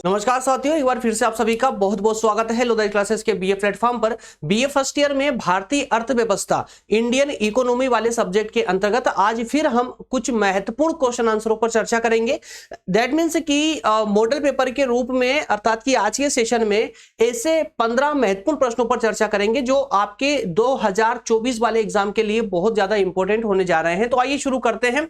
नमस्कार साथियों, एक बार फिर से आप सभी का बहुत बहुत स्वागत है लोधाई क्लासेस के बीए प्लेटफॉर्म पर। बीए फर्स्ट ईयर में भारतीय अर्थव्यवस्था इंडियन इकोनॉमी वाले सब्जेक्ट के अंतर्गत आज फिर हम कुछ महत्वपूर्ण क्वेश्चन आंसरों पर चर्चा करेंगे। दैट मीन्स कि मॉडल पेपर के रूप में, अर्थात कि आज के सेशन में ऐसे 15 महत्वपूर्ण प्रश्नों पर चर्चा करेंगे जो आपके 2024 वाले एग्जाम के लिए बहुत ज्यादा इंपॉर्टेंट होने जा रहे हैं। तो आइए शुरू करते हैं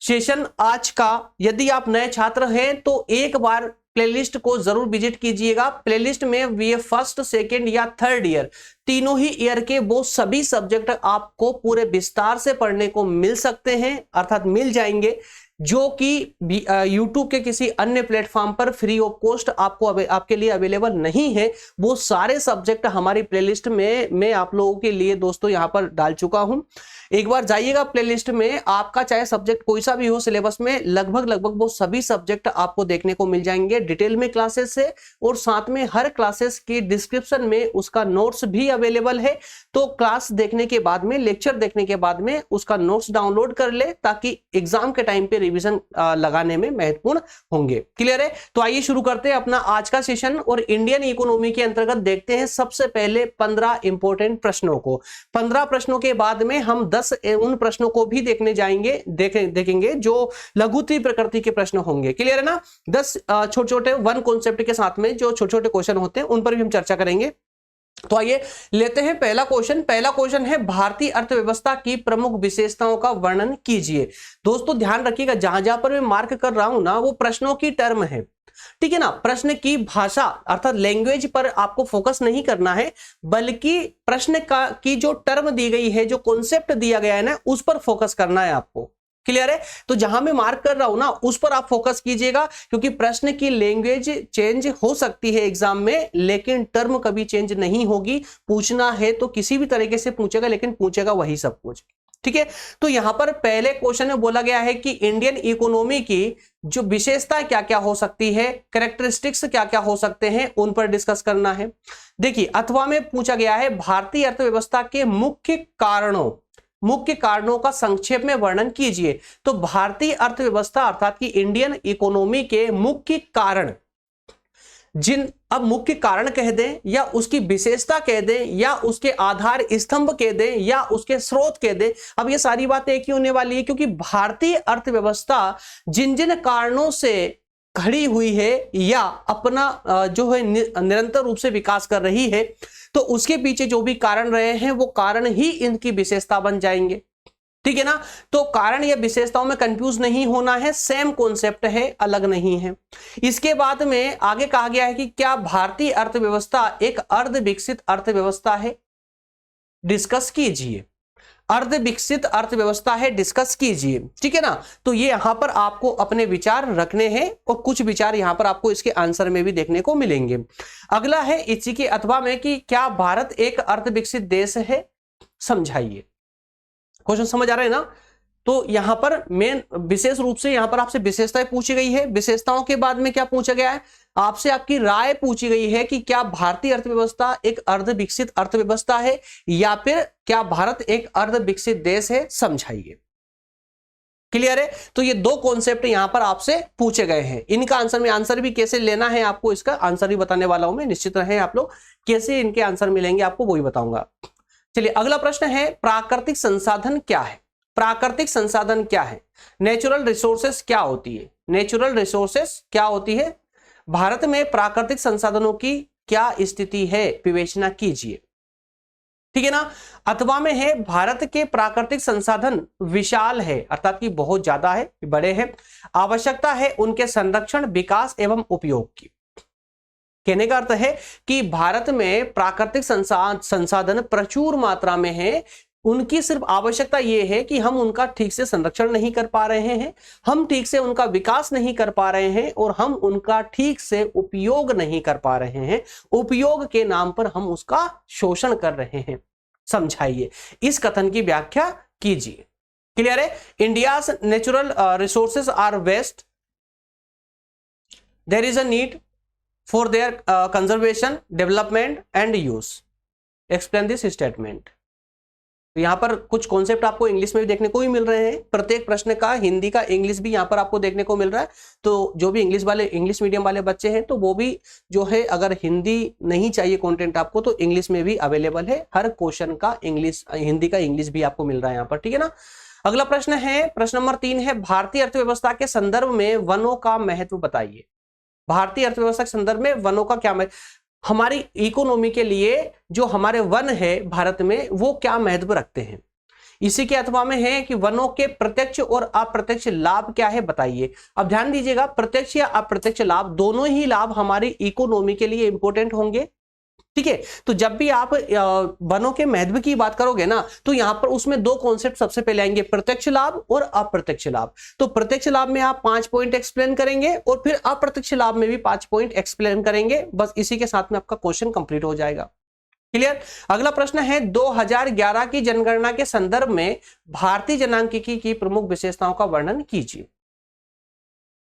सेशन आज का। यदि आप नए छात्र हैं तो एक बार प्लेलिस्ट को जरूर विजिट कीजिएगा। प्लेलिस्ट में बीए फर्स्ट, सेकेंड या थर्ड ईयर तीनों ही ईयर के वो सभी सब्जेक्ट आपको पूरे विस्तार से पढ़ने को मिल सकते हैं, अर्थात मिल जाएंगे, जो कि YouTube के किसी अन्य प्लेटफॉर्म पर फ्री ऑफ कॉस्ट आपके लिए अवेलेबल नहीं है। वो सारे सब्जेक्ट हमारी प्लेलिस्ट में मैं आप लोगों के लिए दोस्तों यहां पर डाल चुका हूं। एक बार जाइएगा प्लेलिस्ट में, आपका चाहे सब्जेक्ट कोई सा भी हो सिलेबस में, लगभग वो सभी सब्जेक्ट आपको देखने को मिल जाएंगे डिटेल में क्लासेस से, और साथ में हर क्लासेस की डिस्क्रिप्शन में उसका नोट्स भी अवेलेबल है। तो क्लास देखने के बाद में, लेक्चर देखने के बाद में उसका नोट्स डाउनलोड कर ले, ताकि एग्जाम के टाइम पे रिवीजन लगाने में महत्वपूर्ण होंगे। क्लियर है? तो आइए शुरू करते हैं अपना आज का सेशन और इंडियन इकोनॉमी के अंतर्गत देखते हैं सबसे पहले 15 इंपॉर्टेंट प्रश्नों को। 15 प्रश्नों के बाद में हम 10 उन प्रश्नों को भी देखने जाएंगे, देखेंगे जो लघुत्तरी प्रकृति के प्रश्न होंगे। क्लियर है ना? 10 छोटे छोटे वन कॉन्सेप्ट के साथ में जो छोटे छोटे क्वेश्चन होते हैं उन पर भी हम चर्चा करेंगे। तो आइए लेते हैं पहला क्वेश्चन। पहला क्वेश्चन है, भारतीय अर्थव्यवस्था की प्रमुख विशेषताओं का वर्णन कीजिए। दोस्तों ध्यान रखिएगा, जहां जहां पर मैं मार्क कर रहा हूं ना, वो प्रश्नों की टर्म है, ठीक है ना। प्रश्न की भाषा अर्थात लैंग्वेज पर आपको फोकस नहीं करना है, बल्कि प्रश्न की जो टर्म दी गई है, जो कॉन्सेप्ट दिया गया है ना, उस पर फोकस करना है आपको। क्लियर है? तो जहां मैं मार्क कर रहा हूं ना, उस पर आप फोकस कीजिएगा, क्योंकि प्रश्न की लैंग्वेज चेंज हो सकती है एग्जाम में, लेकिन टर्म कभी चेंज नहीं होगी। पूछना है तो किसी भी तरीके से पूछेगा, लेकिन पूछेगा वही सब कुछ। ठीक है? तो यहां पर पहले क्वेश्चन में बोला गया है कि इंडियन इकोनॉमी की जो विशेषता क्या क्या हो सकती है, कैरेक्टरिस्टिक्स क्या क्या हो सकते हैं, उन पर डिस्कस करना है। देखिए, अथवा में पूछा गया है भारतीय अर्थव्यवस्था के मुख्य कारणों का संक्षेप में वर्णन कीजिए। तो भारतीय अर्थव्यवस्था अर्थात कि इंडियन इकोनॉमी के मुख्य कारण, अब मुख्य कारण कह दें या उसकी विशेषता कह दें या उसके आधार स्तंभ कह दें या उसके स्रोत कह दें, अब ये सारी बातें एक ही होने वाली है, क्योंकि भारतीय अर्थव्यवस्था जिन जिन कारणों से खड़ी हुई है या अपना जो है निरंतर रूप से विकास कर रही है, तो उसके पीछे जो भी कारण रहे हैं वो कारण ही इनकी विशेषता बन जाएंगे। ठीक है ना? तो कारण या विशेषताओं में कंफ्यूज नहीं होना है, सेम कॉन्सेप्ट है, अलग नहीं है। इसके बाद में आगे कहा गया है कि क्या भारतीय अर्थव्यवस्था एक अर्ध विकसित अर्थव्यवस्था है? डिस्कस कीजिए। अर्ध विकसित अर्थव्यवस्था है, डिस्कस कीजिए। ठीक है ना? तो ये यहां पर आपको अपने विचार रखने हैं और कुछ विचार यहां पर आपको इसके आंसर में भी देखने को मिलेंगे। अगला है इसी के अथवा में कि क्या भारत एक अर्ध विकसित देश है? समझाइए। क्वेश्चन समझ आ रहा है ना? तो यहां पर मेन विशेष रूप से यहां पर आपसे विशेषताएं पूछी गई है। विशेषताओं के बाद में क्या पूछा गया है? आपसे आपकी राय पूछी गई है कि क्या भारतीय अर्थव्यवस्था एक अर्ध विकसित अर्थव्यवस्था है या फिर क्या भारत एक अर्ध विकसित देश है? समझाइए। क्लियर है? तो ये दो कॉन्सेप्ट यहां पर आपसे पूछे गए हैं। इनका आंसर भी कैसे लेना है, आपको इसका आंसर भी बताने वाला हूं मैं। निश्चित रहे आप लोग, कैसे इनके आंसर मिलेंगे आपको वही बताऊंगा। चलिए, अगला प्रश्न है, प्राकृतिक संसाधन क्या है? प्राकृतिक संसाधन क्या है? नेचुरल रिसोर्सेस क्या होती है? नेचुरल रिसोर्सेस क्या होती है? भारत में प्राकृतिक संसाधनों की क्या स्थिति है? विवेचना कीजिए। ठीक है ना? अथवा में है, भारत के प्राकृतिक संसाधन विशाल है, अर्थात कि बहुत ज्यादा है, बड़े हैं। आवश्यकता है उनके संरक्षण, विकास एवं उपयोग की। कहने का अर्थ है कि भारत में प्राकृतिक संसाधन प्रचुर मात्रा में है, उनकी सिर्फ आवश्यकता यह है कि हम उनका ठीक से संरक्षण नहीं कर पा रहे हैं, हम ठीक से उनका विकास नहीं कर पा रहे हैं और हम उनका ठीक से उपयोग नहीं कर पा रहे हैं। उपयोग के नाम पर हम उसका शोषण कर रहे हैं। समझाइए, इस कथन की व्याख्या कीजिए। क्लियर है? India's natural resources are waste, there is a need for their conservation, development and use. Explain this statement. तो यहाँ पर कुछ कॉन्सेप्ट आपको इंग्लिश में भी देखने को ही मिल रहे हैं, प्रत्येक प्रश्न का हिंदी का इंग्लिश भी यहाँ पर आपको देखने को मिल रहा है। तो जो भी इंग्लिश मीडियम वाले बच्चे हैं तो वो भी जो है, अगर हिंदी नहीं चाहिए कंटेंट आपको तो इंग्लिश में भी अवेलेबल है, हर क्वेश्चन का इंग्लिश, हिंदी का इंग्लिश भी आपको मिल रहा है यहाँ पर, ठीक है ना। अगला प्रश्न है, प्रश्न नंबर 3 है, भारतीय अर्थव्यवस्था के संदर्भ में वनों का महत्व बताइए। भारतीय अर्थव्यवस्था के संदर्भ में वनों का क्या महत्व, हमारी इकोनॉमी के लिए जो हमारे वन है भारत में वो क्या महत्व रखते हैं। इसी के अथवा में है कि वनों के प्रत्यक्ष और अप्रत्यक्ष लाभ क्या है बताइए। अब ध्यान दीजिएगा, प्रत्यक्ष या अप्रत्यक्ष लाभ दोनों ही लाभ हमारी इकोनॉमी के लिए इंपॉर्टेंट होंगे, ठीक है। तो जब भी आप वनों के महत्व की बात करोगे ना तो यहां पर उसमें दो कॉन्सेप्ट सबसे पहले आएंगे, प्रत्यक्ष लाभ और अप्रत्यक्ष लाभ। तो प्रत्यक्ष लाभ में आप 5 पॉइंट एक्सप्लेन करेंगे और फिर अप्रत्यक्ष लाभ में भी 5 पॉइंट एक्सप्लेन करेंगे, बस इसी के साथ में आपका क्वेश्चन कंप्लीट हो जाएगा। क्लियर। अगला प्रश्न है, 2011 की जनगणना के संदर्भ में भारतीय जनांकिकी की प्रमुख विशेषताओं का वर्णन कीजिए।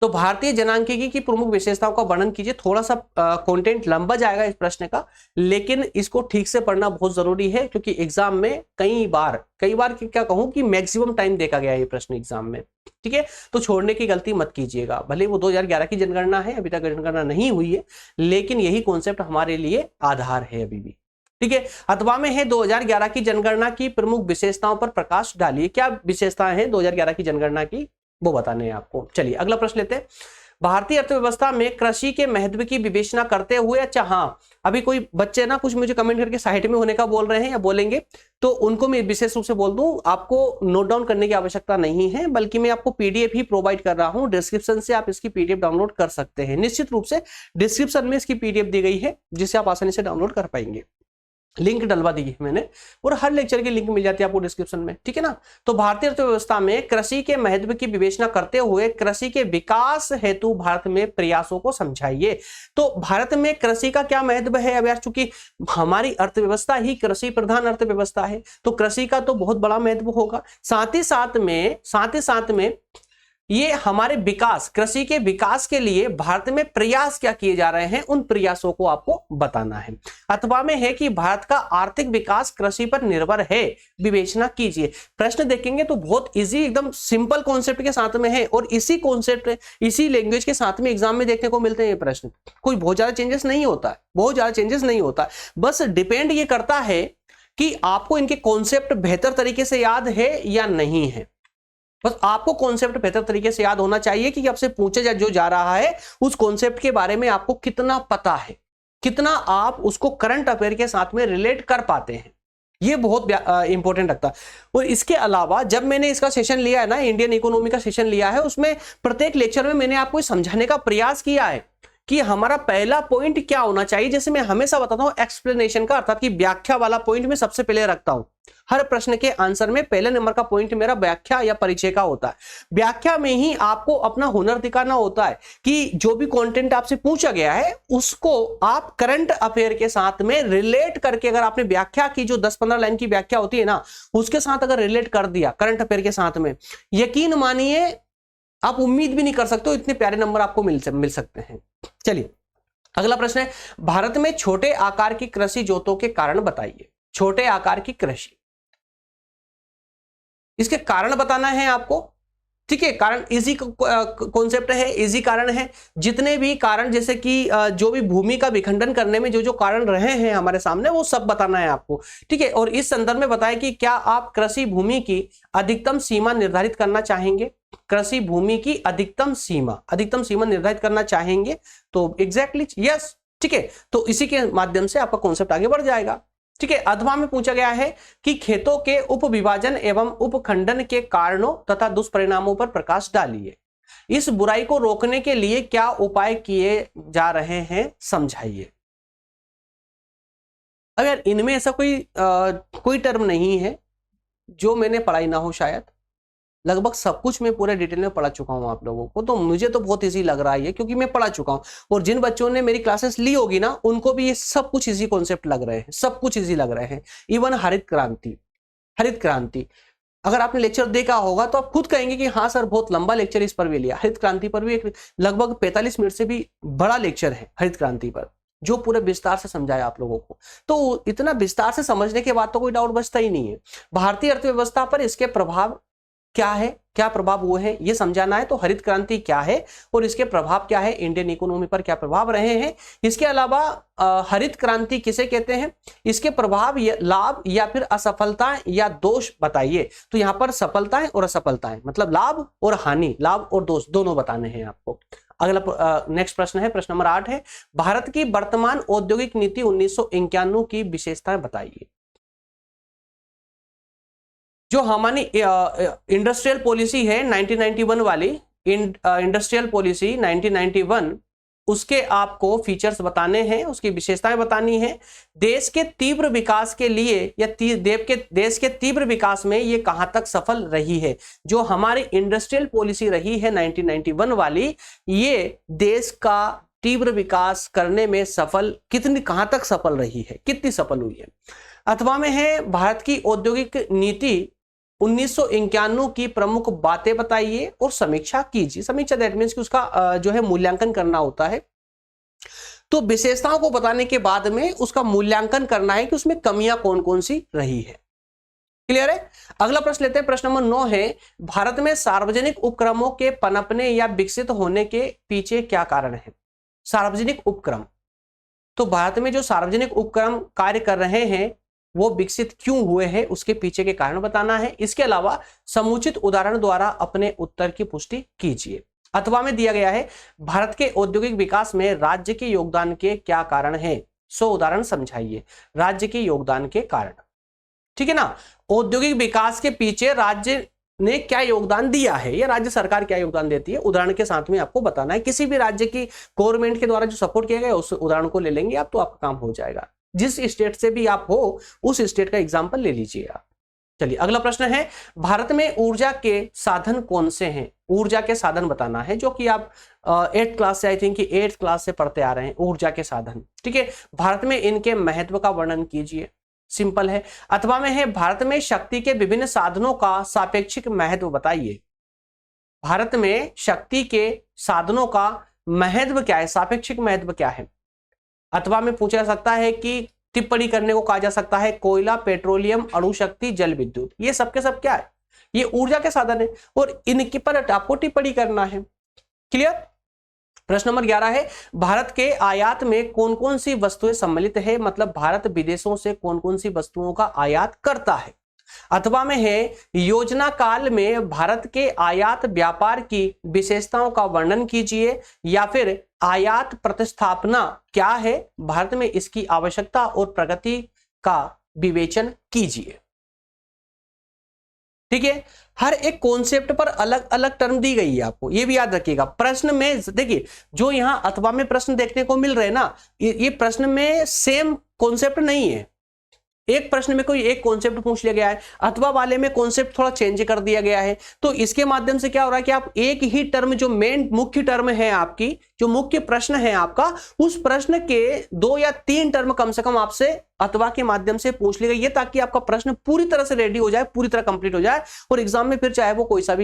तो भारतीय जनांकिकी की प्रमुख विशेषताओं का वर्णन कीजिए। थोड़ा सा कंटेंट लंबा जाएगा इस प्रश्न का, लेकिन इसको ठीक से पढ़ना बहुत जरूरी है क्योंकि एग्जाम में कई बार क्या कहूं कि मैक्सिमम टाइम देखा गया है ये प्रश्न एग्जाम में, ठीक है। तो छोड़ने की गलती मत कीजिएगा, भले वो 2011 की जनगणना है, अभी तक जनगणना नहीं हुई है, लेकिन यही कॉन्सेप्ट हमारे लिए आधार है अभी भी, ठीक है। अथवा में है 2011 की जनगणना की प्रमुख विशेषताओं पर प्रकाश डालिए। क्या विशेषताएं हैं 2011 की जनगणना की, वो बताने हैं आपको। चलिए अगला प्रश्न लेते हैं, भारतीय अर्थव्यवस्था में कृषि के महत्व की विवेचना करते हुए, अच्छा हाँ, अभी कोई बच्चे ना कुछ मुझे कमेंट करके साइड में होने का बोल रहे हैं या बोलेंगे, तो उनको मैं विशेष रूप से बोल दूं, आपको नोट डाउन करने की आवश्यकता नहीं है, बल्कि मैं आपको पीडीएफ ही प्रोवाइड कर रहा हूं, डिस्क्रिप्शन से आप इसकी पीडीएफ डाउनलोड कर सकते हैं। निश्चित रूप से डिस्क्रिप्शन में इसकी पीडीएफ दी गई है जिसे आप आसानी से डाउनलोड कर पाएंगे, लिंक डलवा दी है मैंने, और हर लेक्चर की लिंक मिल जाती है आपको डिस्क्रिप्शन में, ठीक है ना। तो भारतीय अर्थव्यवस्था में कृषि के महत्व की विवेचना करते हुए कृषि के विकास हेतु भारत में प्रयासों को समझाइए। तो भारत में कृषि का क्या महत्व है। अब यार चूंकि हमारी अर्थव्यवस्था ही कृषि प्रधान अर्थव्यवस्था है तो कृषि का तो बहुत बड़ा महत्व होगा। साथ ही साथ में ये हमारे विकास, कृषि के विकास के लिए भारत में प्रयास क्या किए जा रहे हैं, उन प्रयासों को आपको बताना है। अथवा में है कि भारत का आर्थिक विकास कृषि पर निर्भर है, विवेचना कीजिए। प्रश्न देखेंगे तो बहुत इजी, एकदम सिंपल कॉन्सेप्ट के साथ में है और इसी कॉन्सेप्ट, इसी लैंग्वेज के साथ में एग्जाम में देखने को मिलते हैं ये प्रश्न। कोई बहुत ज्यादा चेंजेस नहीं होता, बस डिपेंड ये करता है कि आपको इनके कॉन्सेप्ट बेहतर तरीके से याद है या नहीं है। बस आपको कॉन्सेप्ट बेहतर तरीके से याद होना चाहिए कि आपसे पूछे जो जा रहा है उस कॉन्सेप्ट के बारे में आपको कितना पता है, कितना आप उसको करंट अफेयर के साथ में रिलेट कर पाते हैं, ये बहुत इंपॉर्टेंट लगता है। और इसके अलावा जब मैंने इसका सेशन लिया है ना, इंडियन इकोनॉमी का सेशन लिया है, उसमें प्रत्येक लेक्चर में मैंने आपको समझाने का प्रयास किया है कि हमारा पहला पॉइंट क्या होना चाहिए। जैसे मैं हमेशा बताता हूं एक्सप्लेनेशन का, अर्थात कि व्याख्या वाला पॉइंट मैं सबसे पहले रखता हूं। हर प्रश्न के आंसर में पहले नंबर का पॉइंट मेरा व्याख्या या परिचय का होता है। व्याख्या में ही आपको अपना हुनर दिखाना होता है कि जो भी कंटेंट आपसे पूछा गया है उसको आप करंट अफेयर के साथ में रिलेट करके, अगर आपने व्याख्या की जो 10-15 लाइन की व्याख्या होती है ना, उसके साथ अगर रिलेट कर दिया करंट अफेयर के साथ में, यकीन मानिए आप उम्मीद भी नहीं कर सकते हो इतने प्यारे नंबर आपको मिल सकते हैं। चलिए अगला प्रश्न है, भारत में छोटे आकार की कृषि जोतों के कारण बताइए। छोटे आकार की कृषि, इसके कारण बताना है आपको, ठीक है। कारण इजी कॉन्सेप्ट है, इजी कारण है। जितने भी कारण, जैसे कि जो भी भूमि का विखंडन करने में जो कारण रहे हैं हमारे सामने, वो सब बताना है आपको, ठीक है। और इस संदर्भ में बताएं कि क्या आप कृषि भूमि की अधिकतम सीमा निर्धारित करना चाहेंगे। कृषि भूमि की अधिकतम सीमा निर्धारित करना चाहेंगे, तो एग्जैक्टली यस, ठीक है। तो इसी के माध्यम से आपका कॉन्सेप्ट आगे बढ़ जाएगा, ठीक है। अथवा में पूछा गया है कि खेतों के उपविभाजन एवं उपखंडन के कारणों तथा दुष्परिणामों पर प्रकाश डालिए। इस बुराई को रोकने के लिए क्या उपाय किए जा रहे हैं, समझाइए। अब यार इनमें ऐसा कोई टर्म नहीं है जो मैंने पढ़ाई ना हो, शायद लगभग सब कुछ मैं पूरे डिटेल में पढ़ा चुका हूं आप लोगों को, तो मुझे तो बहुत इजी लग रहा है क्योंकि मैं पढ़ा चुका हूं। और जिन बच्चों ने मेरी क्लासेस ली होगी ना, उनको भी ये सब कुछ इजी कॉन्सेप्ट लग रहे हैं, सब कुछ इजी लग रहे हैं। इवन हरित क्रांति अगर आपने लेक्चर देखा होगा तो आप खुद कहेंगे कि हाँ सर बहुत लंबा लेक्चर इस पर भी लिया। हरित क्रांति पर भी लगभग 45 मिनट से भी बड़ा लेक्चर है हरित क्रांति पर, जो पूरे विस्तार से समझाया आप लोगों को। तो इतना विस्तार से समझने के बाद तो कोई डाउट बचता ही नहीं है। भारतीय अर्थव्यवस्था पर इसके प्रभाव क्या है, क्या प्रभाव हुए हैं ये समझाना है। तो हरित क्रांति क्या है और इसके प्रभाव क्या है, इंडियन इकोनॉमी पर क्या प्रभाव रहे हैं। इसके अलावा हरित क्रांति किसे कहते हैं, इसके प्रभाव या लाभ या फिर असफलताएं या दोष बताइए। तो यहां पर सफलताएं और असफलताएं मतलब लाभ और हानि, लाभ और दोष दोनों बताने हैं आपको। अगला नेक्स्ट प्रश्न है, प्रश्न नंबर 8 है, भारत की वर्तमान औद्योगिक नीति 1991 की विशेषताएं बताइए। जो हमारी इंडस्ट्रियल पॉलिसी है 1991 वाली, इंडस्ट्रियल पॉलिसी 1991, उसके आपको फीचर्स बताने हैं, उसकी विशेषताएं बतानी है। देश के तीव्र विकास के लिए या देश के तीव्र विकास में ये कहां तक सफल रही है। जो हमारी इंडस्ट्रियल पॉलिसी रही है 1991 वाली, ये देश का तीव्र विकास करने में सफल कहां तक सफल रही है, कितनी सफल हुई है। अथवा में है, भारत की औद्योगिक नीति 1991 की प्रमुख बातें बताइए और समीक्षा कीजिए। समीक्षा दैट मीन्स कि उसका जो है मूल्यांकन करना होता है। तो विशेषताओं को बताने के बाद में उसका मूल्यांकन करना है कि उसमें कमियां कौन कौन सी रही है। क्लियर है। अगला प्रश्न लेते हैं, प्रश्न नंबर 9 है, भारत में सार्वजनिक उपक्रमों के पनपने या विकसित होने के पीछे क्या कारण है। सार्वजनिक उपक्रम, तो भारत में जो सार्वजनिक उपक्रम कार्य कर रहे हैं वो विकसित क्यों हुए हैं, उसके पीछे के कारण बताना है। इसके अलावा समुचित उदाहरण द्वारा अपने उत्तर की पुष्टि कीजिए। अथवा में दिया गया है, भारत के औद्योगिक विकास में राज्य के योगदान के क्या कारण हैं, 100 उदाहरण समझाइए राज्य के योगदान के कारण। ठीक है ना, औद्योगिक विकास के पीछे राज्य ने क्या योगदान दिया है या राज्य सरकार क्या योगदान देती है, उदाहरण के साथ में आपको बताना है। किसी भी राज्य की गवर्नमेंट के द्वारा जो सपोर्ट किया गया उस उदाहरण को ले लेंगे आप, तो आपका काम हो जाएगा। जिस स्टेट से भी आप हो उस स्टेट का एग्जांपल ले लीजिए आप। चलिए अगला प्रश्न है, भारत में ऊर्जा के साधन कौन से हैं। ऊर्जा के साधन बताना है, जो कि आप 8th क्लास से, आई थिंक 8th क्लास से पढ़ते आ रहे हैं, ऊर्जा के साधन। ठीक है, भारत में इनके महत्व का वर्णन कीजिए, सिंपल है। अथवा में है, भारत में शक्ति के विभिन्न साधनों का सापेक्षिक महत्व बताइए। भारत में शक्ति के साधनों का महत्व क्या है, सापेक्षिक महत्व क्या है। अथवा में पूछा जा सकता है कि टिप्पणी करने को कहा जा सकता है, कोयला, पेट्रोलियम, अणुशक्ति, जल विद्युत, ये सब के सब क्या है, ये ऊर्जा के साधन है और इनके पर आपको टिप्पणी करना है। क्लियर। प्रश्न नंबर 11 है, भारत के आयात में कौन कौन सी वस्तुएं सम्मिलित है, मतलब भारत विदेशों से कौन कौन सी वस्तुओं का आयात करता है। अथवा में है, योजना काल में भारत के आयात व्यापार की विशेषताओं का वर्णन कीजिए, या फिर आयात प्रतिस्थापना क्या है, भारत में इसकी आवश्यकता और प्रगति का विवेचन कीजिए। ठीक है, हर एक कॉन्सेप्ट पर अलग अलग टर्म दी गई है आपको, ये भी याद रखिएगा। प्रश्न में देखिए, जो यहां अथवा में प्रश्न देखने को मिल रहे हैं ना, ये प्रश्न में सेम कॉन्सेप्ट नहीं है। एक प्रश्न में कोई एक कॉन्सेप्ट पूछ लिया गया है, अथवा वाले में कॉन्सेप्ट थोड़ा चेंज कर दिया गया है। तो इसके माध्यम से क्या हो रहा है कि आप एक ही टर्म, जो मेन मुख्य टर्म है आपकी, जो मुख्य प्रश्न है आपका, उस प्रश्न के 2 या 3 टर्म कम से कम आपसे अथवा के माध्यम से पूछ लिए गए, ताकि आपका प्रश्न पूरी तरह से रेडी हो जाए, पूरी तरह कंप्लीट हो जाए, और एग्जाम में फिर चाहे वो कोई सी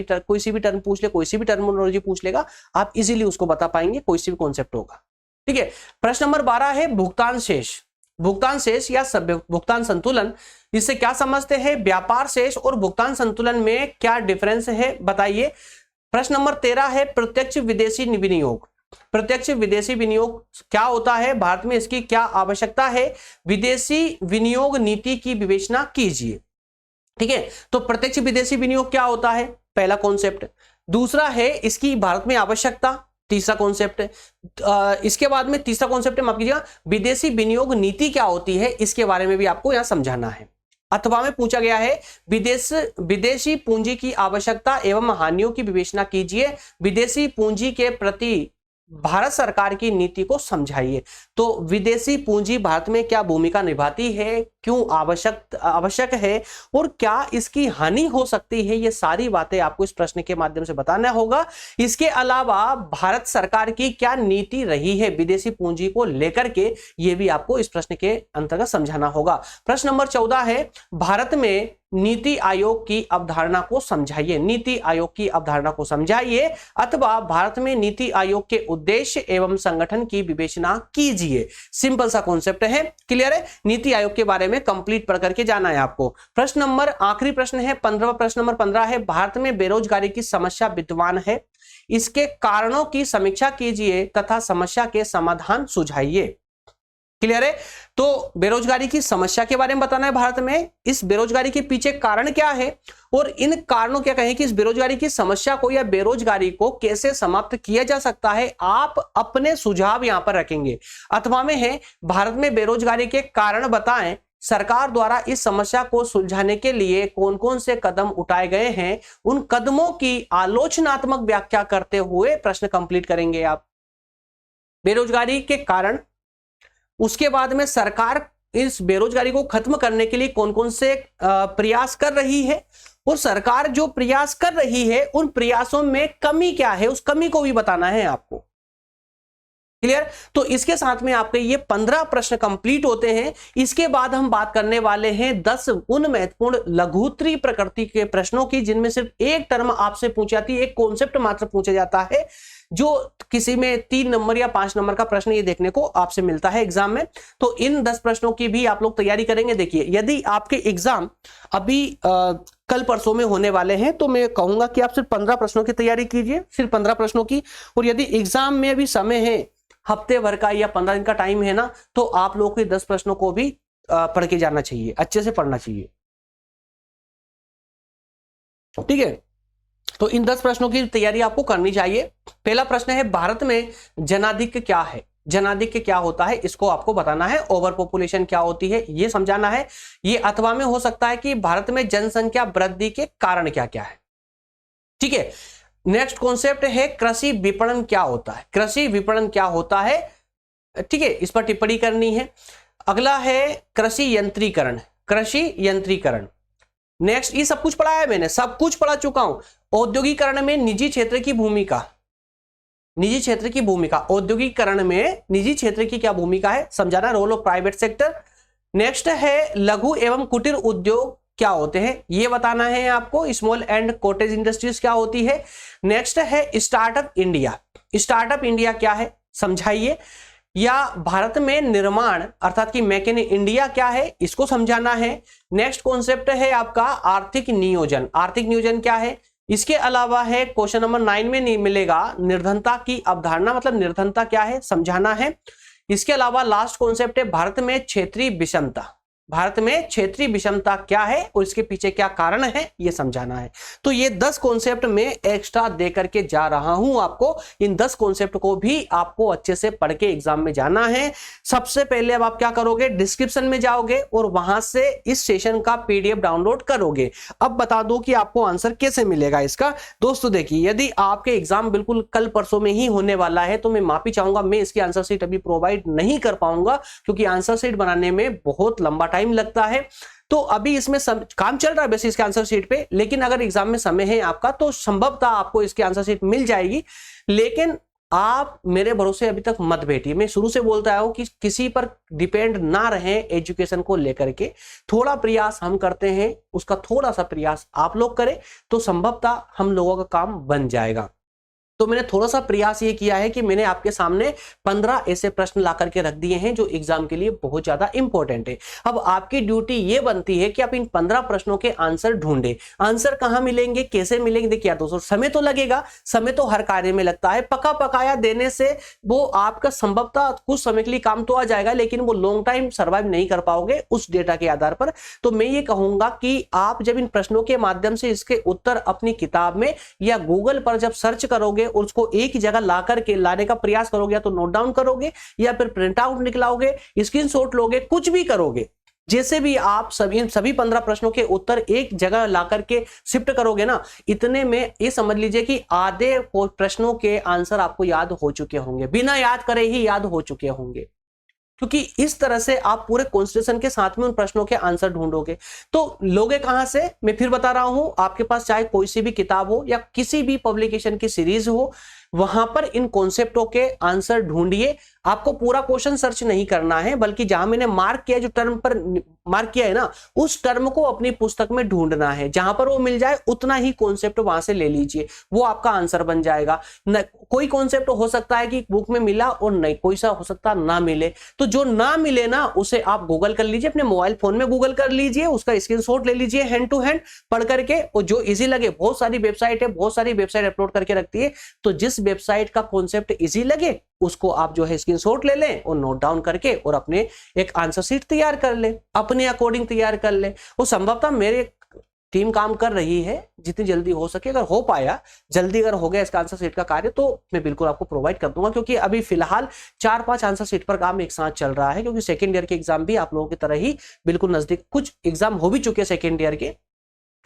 भी टर्म पूछ ले, कोई सी भी टर्मिनोलॉजी पूछ लेगा, आप इजीली उसको बता पाएंगे, कोई सी भी कॉन्सेप्ट होगा। ठीक है, प्रश्न नंबर 12 है, भुगतान शेष। भुगतान शेष या भुगतान संतुलन, इससे क्या समझते हैं, व्यापार शेष और भुगतान संतुलन में क्या डिफरेंस है बताइए। प्रश्न नंबर 13 है, प्रत्यक्ष विदेशी विनियोग। प्रत्यक्ष विदेशी विनियोग क्या होता है, भारत में इसकी क्या आवश्यकता है, विदेशी विनियोग नीति की विवेचना कीजिए। ठीक है, तो प्रत्यक्ष विदेशी विनियोग क्या होता है, पहला कॉन्सेप्ट। दूसरा है इसकी भारत में आवश्यकता, तीसरा कॉन्सेप्ट है। इसके बाद में तीसरा कॉन्सेप्ट है, माफ कीजिएगा, विदेशी विनियोग नीति क्या होती है, इसके बारे में भी आपको यहां समझाना है। अथवा में पूछा गया है, विदेशी पूंजी की आवश्यकता एवं हानियों की विवेचना कीजिए, विदेशी पूंजी के प्रति भारत सरकार की नीति को समझाइए। तो विदेशी पूंजी भारत में क्या भूमिका निभाती है, क्यों आवश्यक है और क्या इसकी हानि हो सकती है, ये सारी बातें आपको इस प्रश्न के माध्यम से बताना होगा। इसके अलावा भारत सरकार की क्या नीति रही है विदेशी पूंजी को लेकर के, ये भी आपको इस प्रश्न के अंतर्गत समझाना होगा। प्रश्न नंबर 14 है, भारत में नीति आयोग की अवधारणा को समझाइए। नीति आयोग की अवधारणा को समझाइए अथवा भारत में नीति आयोग के उद्देश्य एवं संगठन की विवेचना कीजिए। सिंपल सा कॉन्सेप्ट है, क्लियर है। नीति आयोग के बारे में कंप्लीट पढ़ करके जाना है आपको। प्रश्न नंबर आखिरी प्रश्न है 15वां प्रश्न नंबर 15 है, भारत में बेरोजगारी की समस्या विद्यमान है, इसके कारणों की समीक्षा कीजिए तथा समस्या के समाधान सुझाइए। क्लियर है। तो बेरोजगारी की समस्या के बारे में बताना है भारत में, इस बेरोजगारी के पीछे कारण क्या है और इन कारणों क्या कहें कि इस बेरोजगारी की समस्या को या बेरोजगारी को कैसे समाप्त किया जा सकता है, आप अपने सुझाव यहां पर रखेंगे। अथवा में है, भारत में बेरोजगारी के कारण बताएं, सरकार द्वारा इस समस्या को सुलझाने के लिए कौन कौन से कदम उठाए गए हैं, उन कदमों की आलोचनात्मक व्याख्या करते हुए प्रश्न कंप्लीट करेंगे आप। बेरोजगारी के कारण, उसके बाद में सरकार इस बेरोजगारी को खत्म करने के लिए कौन कौन से प्रयास कर रही है और सरकार जो प्रयास कर रही है उन प्रयासों में कमी क्या है, उस कमी को भी बताना है आपको। क्लियर। तो इसके साथ में आपके ये 15 प्रश्न कंप्लीट होते हैं। इसके बाद हम बात करने वाले हैं 10 उन महत्वपूर्ण लघुत्तरी प्रकृति के प्रश्नों की जिनमें सिर्फ एक टर्म आपसे पूछी जाती है, एक कॉन्सेप्ट मात्र पूछा जाता है, जो किसी में 3 नंबर या 5 नंबर का प्रश्न ये देखने को आपसे मिलता है एग्जाम में। तो इन 10 प्रश्नों की भी आप लोग तैयारी करेंगे। देखिए, यदि आपके एग्जाम अभी कल परसों में होने वाले हैं तो मैं कहूंगा कि आप सिर्फ 15 प्रश्नों की तैयारी कीजिए, सिर्फ 15 प्रश्नों की। और यदि एग्जाम में अभी समय है, हफ्ते भर का या 15 दिन का टाइम है ना, तो आप लोगों के 10 प्रश्नों को भी पढ़ के जाना चाहिए, अच्छे से पढ़ना चाहिए। ठीक है। तो इन 10 प्रश्नों की तैयारी आपको करनी चाहिए। पहला प्रश्न है, भारत में जनाधिक्य क्या है? जनाधिक्य क्या होता है इसको आपको बताना है। ओवर पॉपुलेशन क्या होती है ये समझाना है। ये अथवा में हो सकता है कि भारत में जनसंख्या वृद्धि के कारण क्या क्या है। ठीक है। नेक्स्ट कॉन्सेप्ट है, कृषि विपणन क्या होता है? कृषि विपणन क्या होता है, ठीक है, इस पर टिप्पणी करनी है। अगला है कृषि यंत्रीकरण, कृषि यंत्रीकरण। नेक्स्ट, ये सब कुछ पढ़ाया है मैंने, सब कुछ पढ़ा चुका हूं। औद्योगिकरण में निजी क्षेत्र की भूमिका, निजी क्षेत्र की भूमिका, औद्योगिकरण में निजी क्षेत्र की क्या भूमिका है समझाना, role of private sector. Next है, लघु एवं कुटीर उद्योग क्या होते हैं ये बताना है आपको, स्मॉल एंड कॉटेज इंडस्ट्रीज क्या होती है। नेक्स्ट है स्टार्टअप इंडिया, स्टार्टअप इंडिया क्या है समझाइए। या भारत में निर्माण अर्थात कि मेक इन इंडिया क्या है इसको समझाना है। नेक्स्ट कॉन्सेप्ट है आपका आर्थिक नियोजन, आर्थिक नियोजन क्या है। इसके अलावा है क्वेश्चन नंबर 9 में नहीं मिलेगा, निर्धनता की अवधारणा मतलब निर्धनता क्या है समझाना है। इसके अलावा लास्ट कॉन्सेप्ट है भारत में क्षेत्रीय विषमता, भारत में क्षेत्रीय विषमता क्या है और इसके पीछे क्या कारण है ये समझाना है। तो ये 10 कॉन्सेप्ट में एक्स्ट्रा दे करके जा रहा हूं आपको। इन 10 कॉन्सेप्ट को भी आपको अच्छे से पढ़ के एग्जाम में जाना है। सबसे पहले अब आप क्या करोगे, डिस्क्रिप्शन में जाओगे और वहां से इस सेशन का पीडीएफ डाउनलोड करोगे। अब बता दो कि आपको आंसर कैसे मिलेगा इसका। दोस्तों देखिए, यदि आपके एग्जाम बिल्कुल कल परसों में ही होने वाला है तो मैं माफी चाहूंगा, मैं इसकी आंसर शीट अभी प्रोवाइड नहीं कर पाऊंगा क्योंकि आंसर शीट बनाने में बहुत लंबा टाइम लगता है। तो अभी इसमें काम चल रहा है वैसे इसके आंसर शीट पे, लेकिन अगर एग्जाम में समय है आपका तो संभवतः आपको इसकी आंसर शीट मिल जाएगी। लेकिन आप मेरे भरोसे अभी तक मत बैठिए। मैं शुरू से बोलता आया हूं कि किसी पर डिपेंड ना रहें एजुकेशन को लेकर के। थोड़ा प्रयास हम करते हैं, उसका थोड़ा सा प्रयास आप लोग करें तो संभवतः हम लोगों का काम बन जाएगा। तो मैंने थोड़ा सा प्रयास ये किया है कि मैंने आपके सामने 15 ऐसे प्रश्न ला करके रख दिए हैं जो एग्जाम के लिए बहुत ज्यादा इंपॉर्टेंट है। अब आपकी ड्यूटी ये बनती है कि आप इन 15 प्रश्नों के आंसर ढूंढे। आंसर कहां मिलेंगे, कैसे मिलेंगे, देखिए दोस्तों समय तो लगेगा, समय तो हर कार्य में लगता है। पका पकाया देने से वो आपका संभवतः कुछ समय के लिए काम तो आ जाएगा, लेकिन वो लॉन्ग टाइम सर्वाइव नहीं कर पाओगे उस डेटा के आधार पर। तो मैं ये कहूंगा कि आप जब इन प्रश्नों के माध्यम से इसके उत्तर अपनी किताब में या गूगल पर जब सर्च करोगे और उसको एक ही जगह ला करके लाने का प्रयास करोगे, या तो नोट डाउन करोगे या फिर प्रिंट आउट निकलाओगे, स्क्रीनशॉट लोगे, कुछ भी करोगे, जैसे भी आप सभी 15 प्रश्नों के उत्तर एक जगह ला करके शिफ्ट करोगे ना, इतने में ये समझ लीजिए कि आधे प्रश्नों के आंसर आपको याद हो चुके होंगे, बिना याद करे ही याद हो चुके होंगे। क्योंकि इस तरह से आप पूरे कॉन्स्टिट्यूशन के साथ में उन प्रश्नों के आंसर ढूंढोगे। तो लोगे कहां से, मैं फिर बता रहा हूं, आपके पास चाहे कोई सी भी किताब हो या किसी भी पब्लिकेशन की सीरीज हो, वहां पर इन कॉन्सेप्टों के आंसर ढूंढिए। आपको पूरा क्वेश्चन सर्च नहीं करना है, बल्कि जहां मैंने मार्क किया, जो टर्म पर मार्क किया है ना, उस टर्म को अपनी पुस्तक में ढूंढना है। जहां पर वो मिल जाए उतना ही कॉन्सेप्ट वहां से ले लीजिए, वो आपका आंसर बन जाएगा। कोई कॉन्सेप्ट हो सकता है कि बुक में मिला और नहीं, कोई सा हो सकता ना मिले, तो जो ना मिले ना उसे आप गूगल कर लीजिए, अपने मोबाइल फोन में गूगल कर लीजिए, उसका स्क्रीनशॉट ले लीजिए हैंड टू हैंड पढ़ करके, और जो इजी लगे, बहुत सारी वेबसाइट है, बहुत सारी वेबसाइट अपलोड करके रखती है, तो जिस वेबसाइट का कॉन्सेप्ट इजी लगे उसको आप जो है स्क्रीनशॉट ले लें और नोट डाउन करके और अपने एक आंसर शीट तैयार कर लें, अपने अकॉर्डिंग तैयार कर लें। वो संभवतः मेरे टीम काम कर रही है, जितनी जल्दी हो सके, अगर हो पाया जल्दी, अगर हो गया इसका आंसर शीट का कार्य, तो मैं बिल्कुल आपको प्रोवाइड कर दूंगा, क्योंकि अभी फिलहाल 4-5 आंसर शीट पर काम एक साथ चल रहा है, क्योंकि सेकेंड ईयर के एग्जाम भी आप लोगों की तरह ही बिल्कुल नजदीक, कुछ एग्जाम हो भी चुके हैं सेकेंड ईयर के,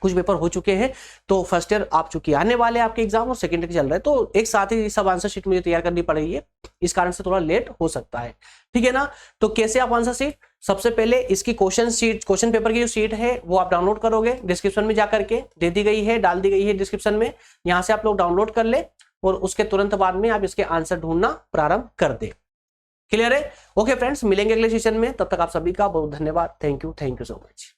कुछ पेपर हो चुके हैं, तो फर्स्ट ईयर आप चूंकि आने वाले आपके एग्जाम और सेकंड ईयर चल रहे हैं, तो एक साथ ही सब आंसर शीट मुझे तैयार करनी पड़ेगी, इस कारण से थोड़ा लेट हो सकता है, ठीक है ना। तो कैसे आप आंसर शीट, सबसे पहले इसकी क्वेश्चन पेपर की जो शीट है वो आप डाउनलोड करोगे, डिस्क्रिप्शन में जाकर के दे दी गई है, डाल दी गई है डिस्क्रिप्शन में, यहां से आप लोग डाउनलोड कर ले और उसके तुरंत बाद में आप इसके आंसर ढूंढना प्रारंभ कर दे। क्लियर है? ओके फ्रेंड्स, मिलेंगे अगले सेशन में, तब तक आप सभी का बहुत धन्यवाद। Thank you so much.